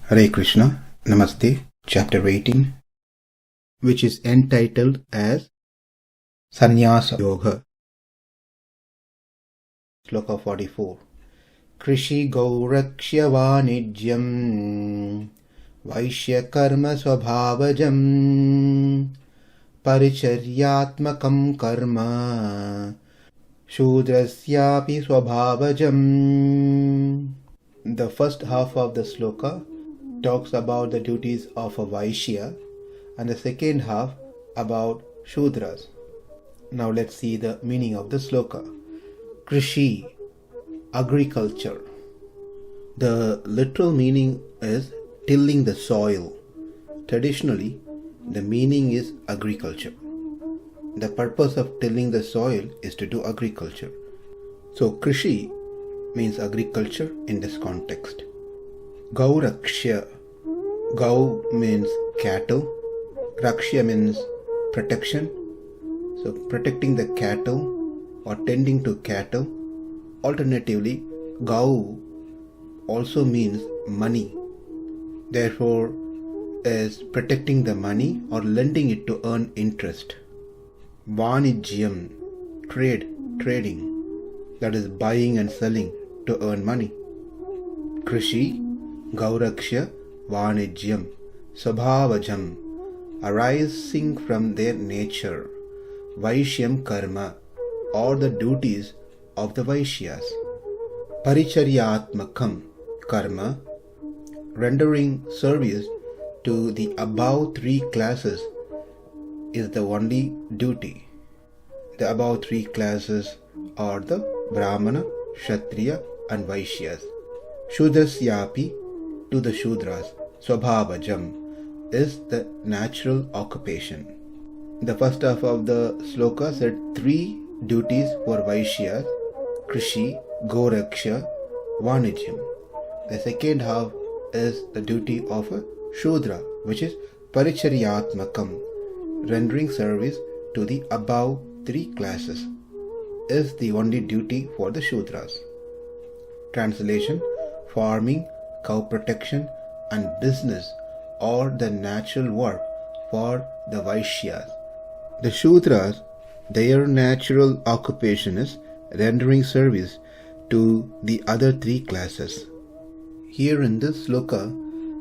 Hare Krishna, Namaste, Chapter 18, which is entitled as Sannyasa Yoga. Sloka 44. kṛṣi-go-rakṣya-vāṇijyaṁ vaiśya-karma svabhāva-jam paricaryātmakaṁ karma śūdrasyāpi svabhāva-jam. The first half of the sloka talks about the duties of a Vaishya and the second half about śūdras. Now let's see the meaning of the sloka. Kṛṣi, agriculture. The literal meaning is tilling the soil. Traditionally, the meaning is agriculture. The purpose of tilling the soil is to do agriculture. So kṛṣi means agriculture in this context. Go-rakṣya. Go means cattle. Rakṣya means protection. So protecting the cattle or tending to cattle. Alternatively, go also means money. Therefore, is protecting the money or lending it to earn interest. Vāṇijyaṁ, trading. That is buying and selling to earn money. kṛṣi-go-rakṣya-vāṇijyaṁ, svabhāva-jam, arising from their nature. vaiśya-karma, or the duties of the vaiśyas. paricaryātmakaṁ, karma, rendering service to the above three classes is the only duty. The above three classes are the Brahmana, Kshatriya and Vaiśyas. śūdrasyāpi, to the śūdras. svabhāva-jam is the natural occupation. The first half of the sloka said three duties for Vaiśyas: kṛṣi-go-rakṣya-vāṇijyaṁ. The second half is the duty of a śūdra, which is paricaryātmakaṁ, rendering service to the above three classes, is the only duty for the śūdras. Translation: farming, cow protection and business are the natural work for the Vaiśyas. The śūdras, their natural occupation is rendering service to the other three classes. Here in this sloka,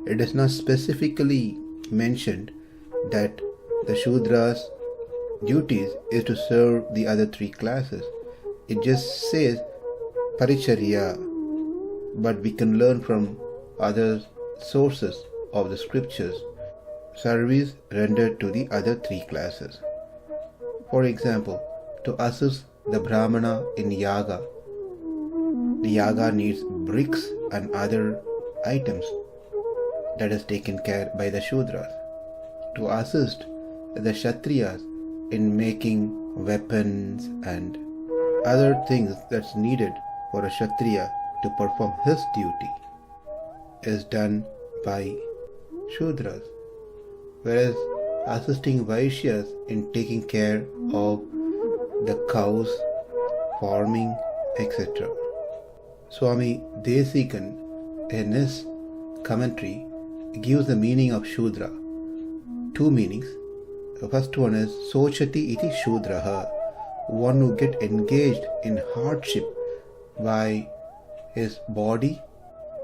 it is not specifically mentioned that the śūdras' duties is to serve the other three classes. It just says paricarya, but we can learn from other sources of the scriptures service rendered to the other three classes. For example, to assist the Brahmana in yaga, the yaga needs bricks and other items that is taken care by the śūdras. To assist the Kshatriyas in making weapons and other things that's needed for a Kshatriya to perform his duty is done by śūdras, whereas assisting Vaiśyas in taking care of the cows, farming, etc. Swami Desikan in his commentary gives the meaning of śūdra. Two meanings. The first one is sochati iti śūdraha, one who get engaged in hardship by his body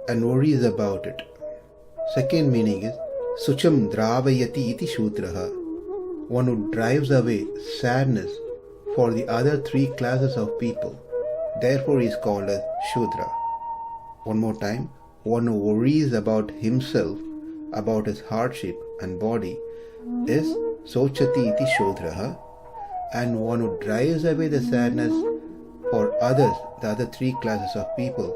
and worries about it. Second meaning is sucham dravayati iti śūdraha, one who drives away sadness for the other three classes of people. Therefore he is called as śūdra. One more time, one who worries about himself, about his hardship and body is sochati iti śūdraha, and one who drives away the sadness for others, the other three classes of people,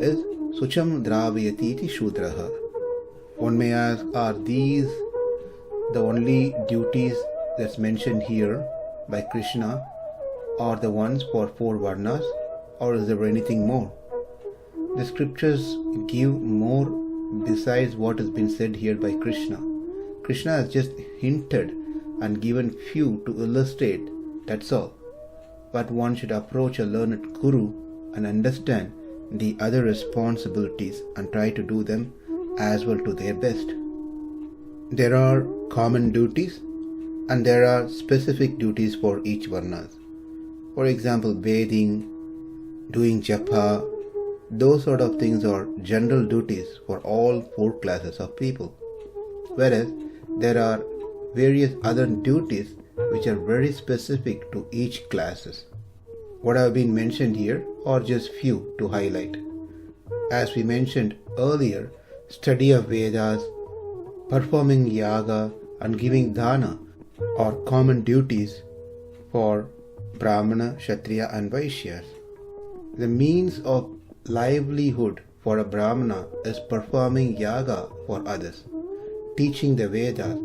is sucham dravayati iti śūdraha. One may ask, are these the only duties that's mentioned here by Krishna, or the ones for four varnas, or is there anything more? The scriptures give more besides what has been said here by Krishna. Krishna has just hinted and given few to illustrate, that's all. But one should approach a learned guru and understand the other responsibilities and try to do them as well to their best. There are common duties and there are specific duties for each varnas. For example, bathing, doing japa, those sort of things are general duties for all 4 classes of people. Whereas there are various other duties which are very specific to each classes. What have been mentioned here are just few to highlight. As we mentioned earlier, study of Vedas, performing yaga and giving dana are common duties for Brahmana, Kshatriya and Vaiśyas. The means of livelihood for a Brahmana is performing yaga for others, teaching the Vedas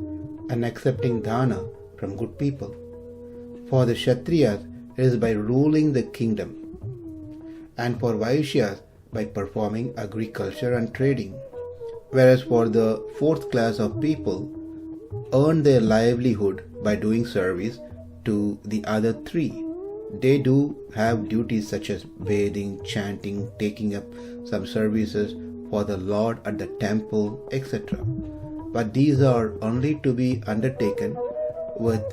and accepting dana from good people. For the Kshatriyas, it is by ruling the kingdom, and for Vaiśyas by performing agriculture and trading. Whereas for the 4th class of people, earn their livelihood by doing service to the other 3. They do have duties such as bathing, chanting, taking up some services for the Lord at the temple, etc. But these are only to be undertaken with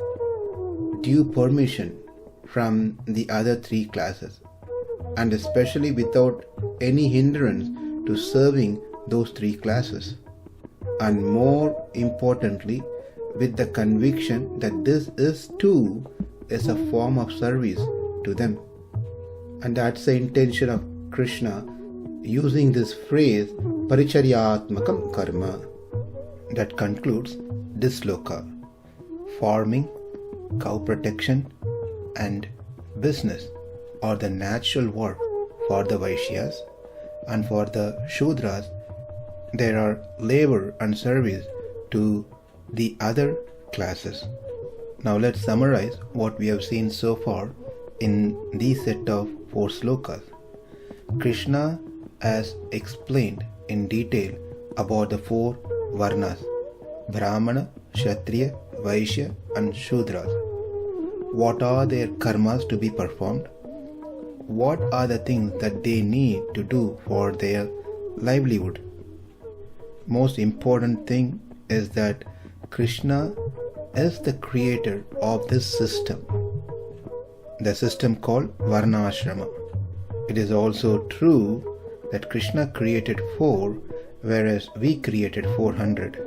due permission from the other 3 classes, and especially without any hindrance to serving those 3 classes, and more importantly with the conviction that this is too is a form of service to them. And that's the intention of Krishna using this phrase paricaryātmakaṁ karma that concludes this sloka. Farming, cow protection and business are the natural work for the Vaiśyas, and for the śūdras there are labor and service to the other classes. Now let's summarize what we have seen so far in these set of 4 slokas. Krishna has explained in detail about the 4 varnas: Brahmana, Kshatriya, Vaishya and Śūdras. What are their karmas to be performed? What are the things that they need to do for their livelihood? Most important thing is that Krishna is the creator of this system, the system called Varnashrama. It is also true that Krishna created 4, whereas we created 400.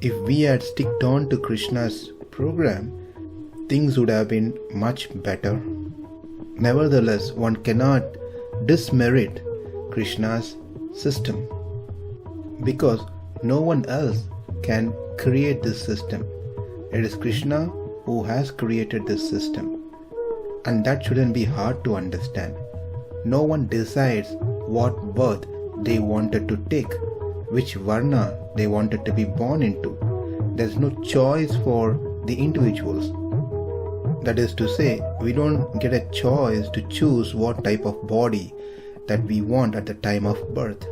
If we had sticked on to Krishna's program, things would have been much better. Nevertheless, one cannot dismerit Krishna's system, because no one else can create this system. It is Krishna who has created this system, and that shouldn't be hard to understand. No one decides what birth they wanted to take, which varna they wanted to be born into. There's no choice for the individuals. That is to say, we don't get a choice to choose what type of body that we want at the time of birth.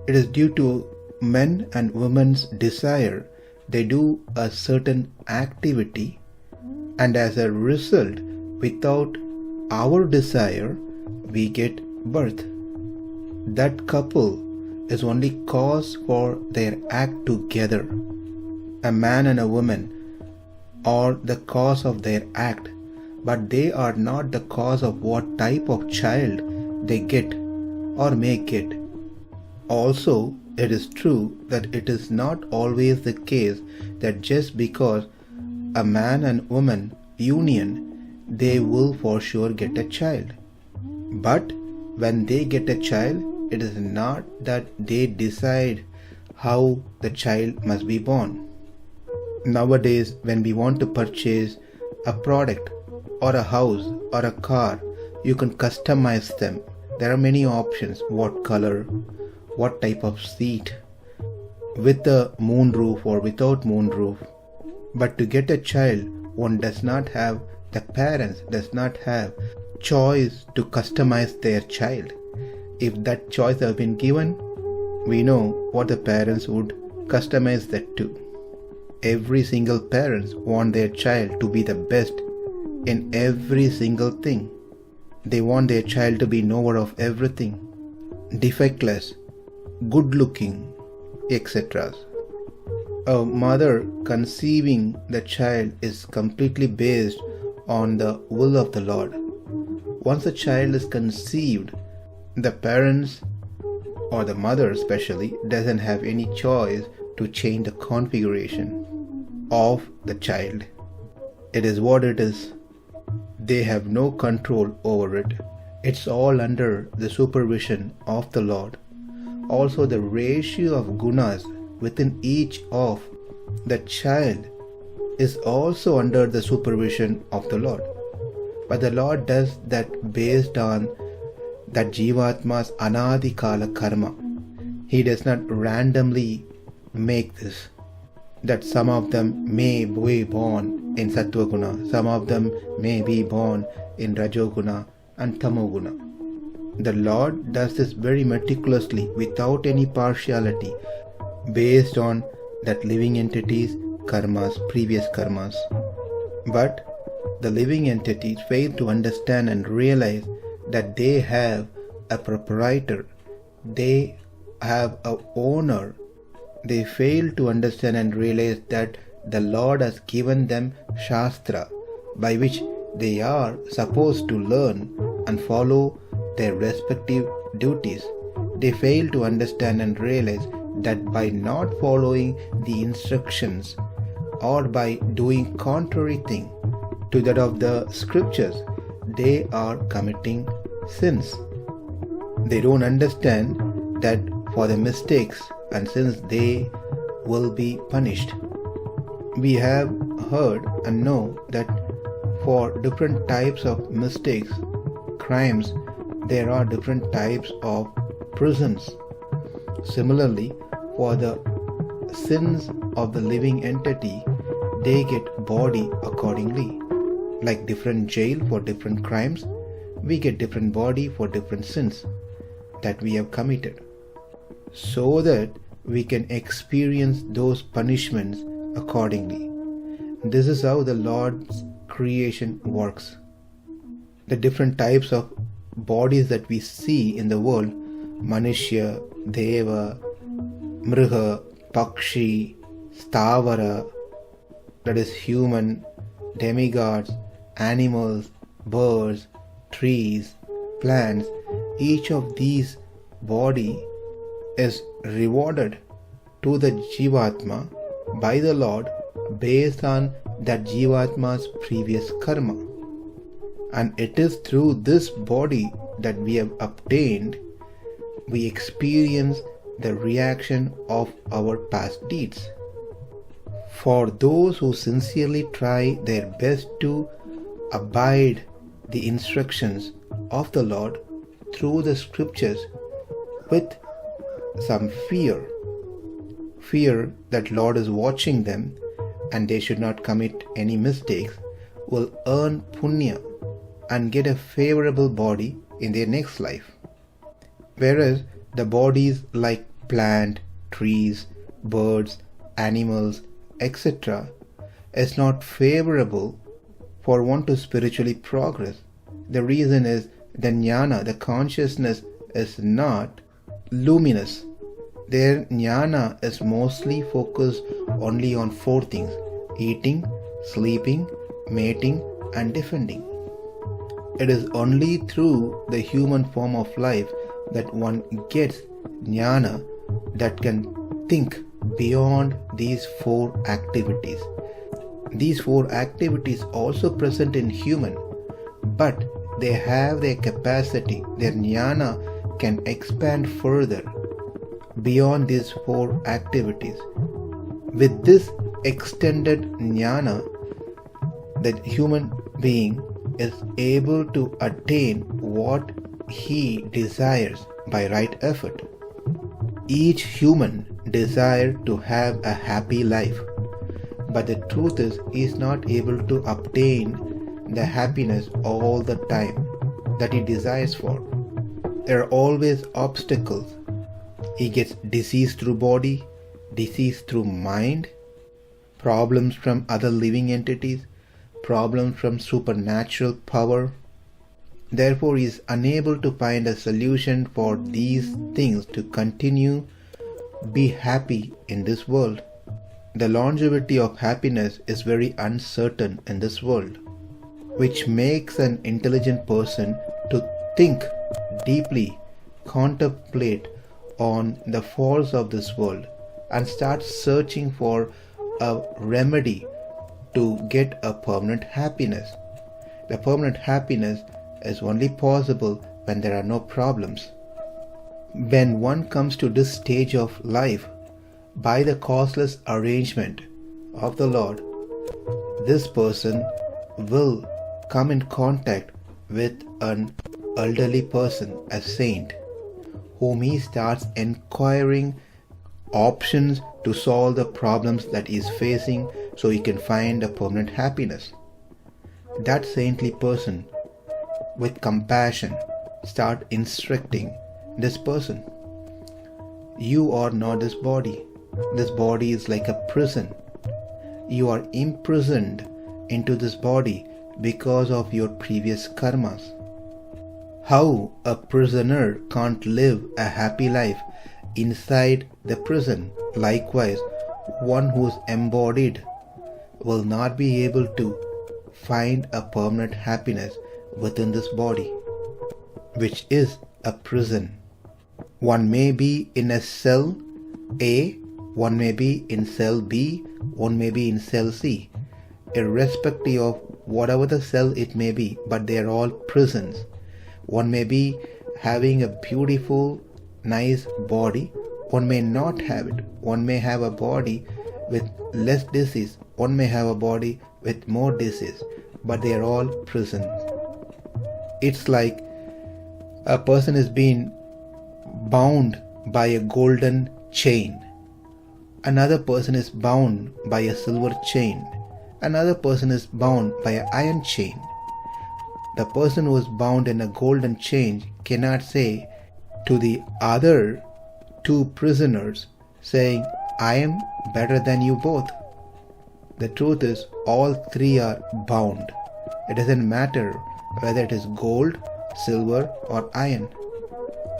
It is due to men and women's desire. They do a certain activity, and as a result, without our desire, we get birth. That couple is only cause for their act together. A man and a woman are the cause of their act, but they are not the cause of what type of child they get or may get. Also, it is true that it is not always the case that just because a man and woman union, they will for sure get a child. But when they get a child, it is not that they decide how the child must be born. Nowadays, when we want to purchase a product or a house or a car, you can customize them. There are many options: what color, what type of seat, with a moon roof or without moon roof. But to get a child, one does not have, the parents does not have choice to customize their child. If that choice has been given, we know what the parents would customize that to. Every single parents want their child to be the best in every single thing. They want their child to be knower of everything, defectless, good looking, etc. A mother conceiving the child is completely based on the will of the Lord. Once a child is conceived, the parents or the mother especially doesn't have any choice to change the configuration of the child. It is what it is. They have no control over it. It's all under the supervision of the Lord. Also, the ratio of gunas within each of the child is also under the supervision of the Lord. But the Lord does that based on that Jivatma's anadikala karma. He does not randomly make this. That some of them may be born in Sattva Guna, some of them may be born in Rajoguna and Tamoguna. The Lord does this very meticulously without any partiality based on that living entity's karmas, previous karmas. But the living entities fail to understand and realize that they have a proprietor, they have a owner. They fail to understand and realize that the Lord has given them Shastra by which they are supposed to learn and follow their respective duties. They fail to understand and realize that by not following the instructions or by doing contrary thing to that of the scriptures, they are committing sins. They don't understand that for the mistakes and sins they will be punished. We have heard and know that for different types of mistakes, crimes, there are different types of prisons. Similarly, for the sins of the living entity, they get body accordingly. Like different jail for different crimes, we get different body for different sins that we have committed, so that we can experience those punishments accordingly. This is how the Lord's creation works. The different types of bodies that we see in the world, Manushya, Deva, Mriga, Pakshi, Stavara, that is human, demigods, animals, birds, trees, plants, each of these body is rewarded to the Jivatma by the Lord based on that Jivatma's previous karma. And it is through this body that we have obtained, we experience the reaction of our past deeds. For those who sincerely try their best to abide the instructions of the Lord through the scriptures with some fear that Lord is watching them and they should not commit any mistakes, will earn punya and get a favorable body in their next life. Whereas the bodies like plant, trees, birds, animals, etc. is not favorable for one to spiritually progress. The reason is the jnana, the consciousness, is not luminous. Their jnana is mostly focused only on four things: eating, sleeping, mating and defending. It is only through the human form of life that one gets jnana that can think beyond these four activities. These four activities also present in human, but they have their capacity, their jnana can expand further beyond these four activities. With this extended jnana, the human being is able to attain what he desires by right effort. Each human desires to have a happy life, but the truth is he is not able to obtain the happiness all the time that he desires for. There are always obstacles. He gets disease through body, disease through mind, problems from other living entities, problems from supernatural power. Therefore, he is unable to find a solution for these things to continue be happy in this world. The longevity of happiness is very uncertain in this world, which makes an intelligent person to think deeply, contemplate on the faults of this world, and start searching for a remedy to get a permanent happiness. The permanent happiness is only possible when there are no problems. When one comes to this stage of life, by the causeless arrangement of the Lord, this person will come in contact with an elderly person, a saint, whom he starts inquiring options to solve the problems that he is facing so he can find a permanent happiness. That saintly person, with compassion, start instructing this person. You are not this body. This body is like a prison. You are imprisoned into this body because of your previous karmas. How a prisoner can't live a happy life inside the prison, likewise, one who is embodied will not be able to find a permanent happiness within this body, which is a prison. One may be in a cell A, one may be in cell B, one may be in cell C, irrespective of whatever the cell it may be, but they are all prisons. One may be having a beautiful, nice body, one may not have it. One may have a body with less disease, one may have a body with more disease, but they are all prisons. It's like a person is being bound by a golden chain. Another person is bound by a silver chain. Another person is bound by an iron chain. The person who is bound in a golden chain cannot say to the other two prisoners, saying, I am better than you both. The truth is, all three are bound. It doesn't matter whether it is gold, silver or iron.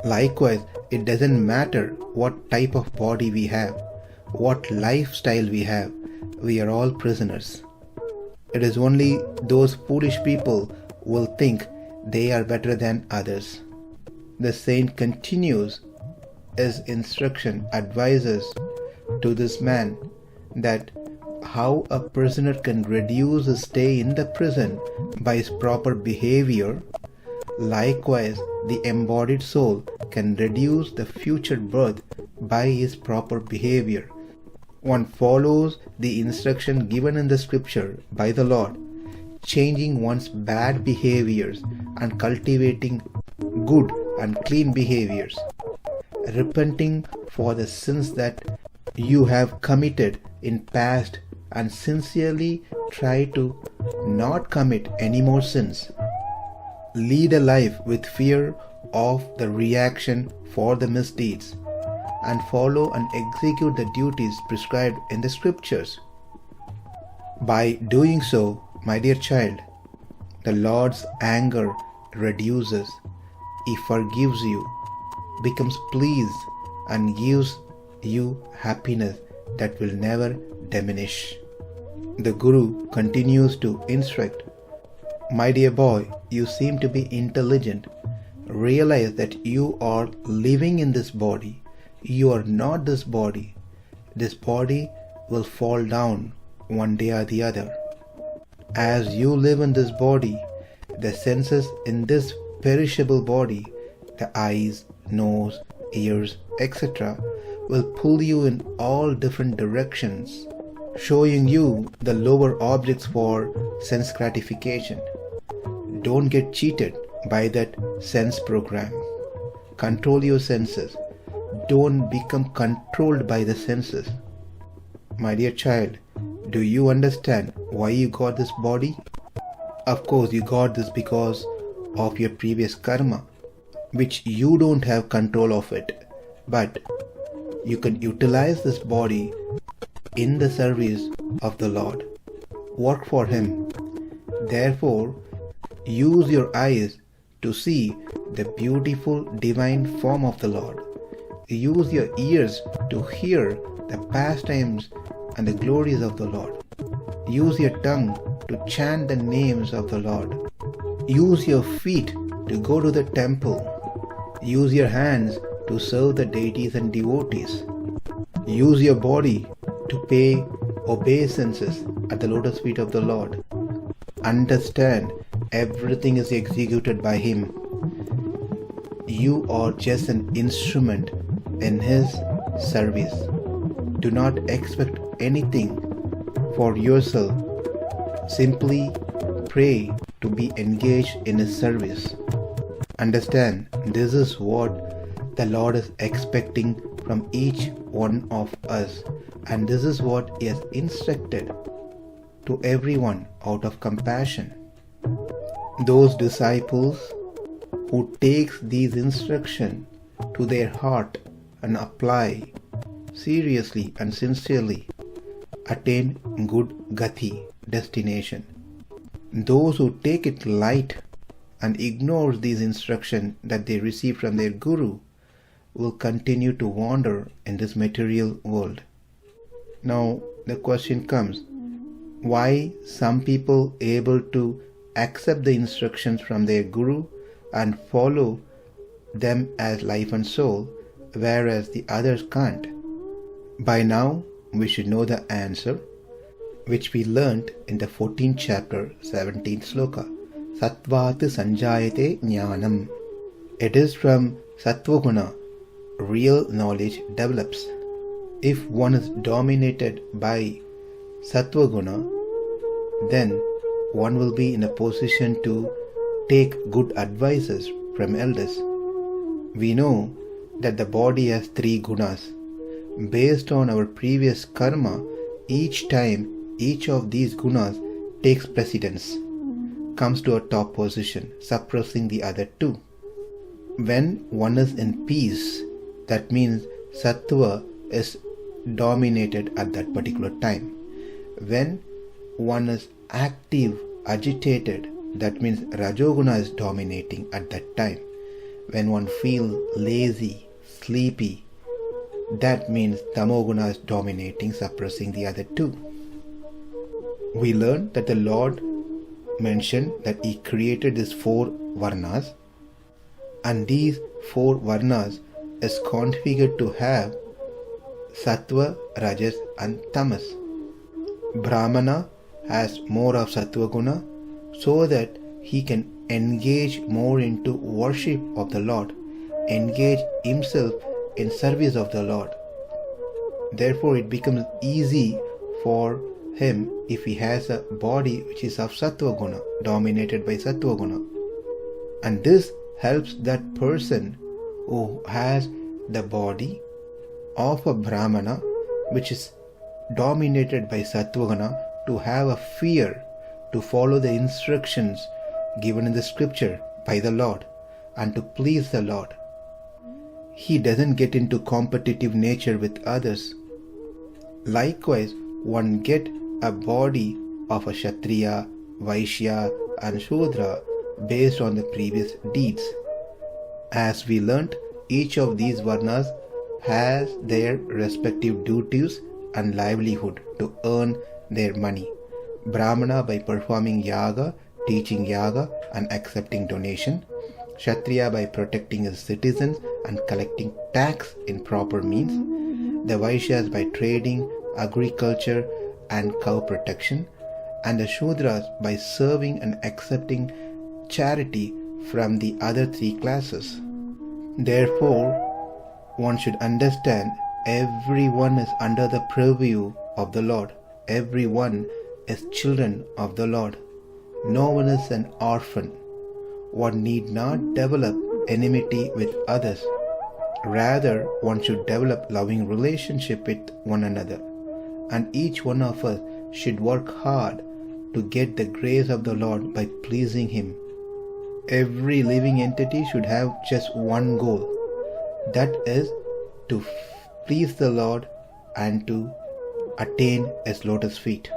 Likewise, it doesn't matter what type of body we have, what lifestyle we have, we are all prisoners. It is only those foolish people will think they are better than others. The saint continues his instruction, advises to this man that how a prisoner can reduce his stay in the prison by his proper behavior. Likewise, the embodied soul can reduce the future birth by his proper behavior. One follows the instruction given in the scripture by the Lord, changing one's bad behaviors and cultivating good and clean behaviors, repenting for the sins that you have committed in past and sincerely try to not commit any more sins. Lead a life with fear of the reaction for the misdeeds, and follow and execute the duties prescribed in the scriptures. By doing so, my dear child, the Lord's anger reduces. He forgives you, becomes pleased, and gives you happiness that will never diminish. The Guru continues to instruct, my dear boy, you seem to be intelligent. Realize that you are living in this body. You are not this body. This body will fall down one day or the other. As you live in this body, the senses in this perishable body, the eyes, nose, ears, etc., will pull you in all different directions, showing you the lower objects for sense gratification. Don't get cheated by that sense program. Control your senses. Don't become controlled by the senses. My dear child, do you understand why you got this body? Of course, you got this because of your previous karma, which you don't have control of it. But you can utilize this body in the service of the Lord. Work for Him. Therefore, use your eyes to see the beautiful divine form of the Lord. Use your ears to hear the pastimes and the glories of the Lord. Use your tongue to chant the names of the Lord. Use your feet to go to the temple. Use your hands to serve the deities and devotees. Use your body to pay obeisances at the lotus feet of the Lord. Understand, everything is executed by Him. You are just an instrument in His service. Do not expect anything for yourself. Simply pray to be engaged in His service. Understand, this is what the Lord is expecting from each one of us, and this is what He has instructed to everyone out of compassion. Those disciples who takes these instructions to their heart and apply seriously and sincerely attain good gati, destination. Those who take it light and ignore these instructions that they receive from their guru will continue to wander in this material world. Now the question comes, why some people able to accept the instructions from their guru and follow them as life and soul, whereas the others can't? By now we should know the answer, which we learnt in the 14th chapter, 17th sloka. Sattvat sanjayate jnanam. It is from Sattva-guna real knowledge develops. If one is dominated by Sattva-guna, then one will be in a position to take good advices from elders. We know that the body has 3 gunas. Based on our previous karma, each time each of these gunas takes precedence, comes to a top position, suppressing the other 2. When one is in peace, that means Sattva is dominated at that particular time. When one is active, agitated, that means Rajoguna is dominating at that time. When one feels lazy, sleepy, that means Tamoguna is dominating, suppressing the other 2. We learned that the Lord mentioned that He created these 4 varnas, and these 4 varnas is configured to have Sattva, Rajas and Tamas. Brahmana has more of Sattva guna so that he can engage more into worship of the Lord, engage himself in service of the Lord. Therefore it becomes easy for him if he has a body which is of Sattva guna, dominated by Sattva guna. And this helps that person who has the body of a Brahmana which is dominated by Sattva guna to have a fear to follow the instructions given in the scripture by the Lord and to please the Lord. He doesn't get into competitive nature with others. Likewise, one get a body of a Kshatriya, Vaishya and Shudra based on the previous deeds. As we learnt, each of these varnas has their respective duties and livelihood to earn their money. Brahmana by performing yaga, teaching yaga and accepting donation. Kshatriya by protecting his citizens and collecting tax in proper means. The Vaiśyas by trading, agriculture and cow protection. And the Śūdras by serving and accepting charity from the other 3 classes. Therefore, one should understand everyone is under the purview of the Lord. Everyone is children of the Lord. No one is an orphan. One need not develop enmity with others. Rather, one should develop loving relationship with one another. And each one of us should work hard to get the grace of the Lord by pleasing Him. Every living entity should have just one goal. That is to please the Lord and to attain His lotus feet.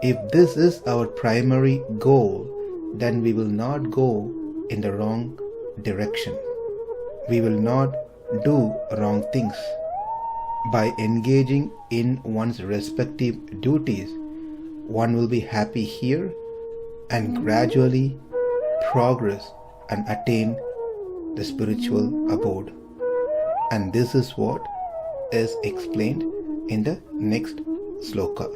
If this is our primary goal, then we will not go in the wrong direction. We will not do wrong things. By engaging in one's respective duties, one will be happy here and gradually progress and attain the spiritual abode. And this is what is explained in the next sloka.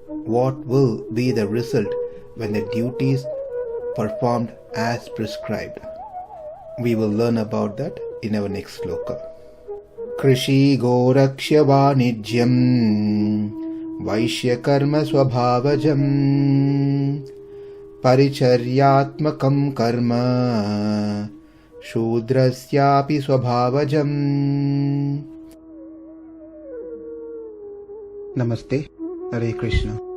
What will be the result when the duties performed as prescribed? We will learn about that in our next sloka. kṛṣi-go-rakṣya-vāṇijyaṁ vaiśya-karma svabhāva-jam paricaryātmakaṁ karma śūdrasyāpi svabhāva-jam. Namaste. Hare Krishna.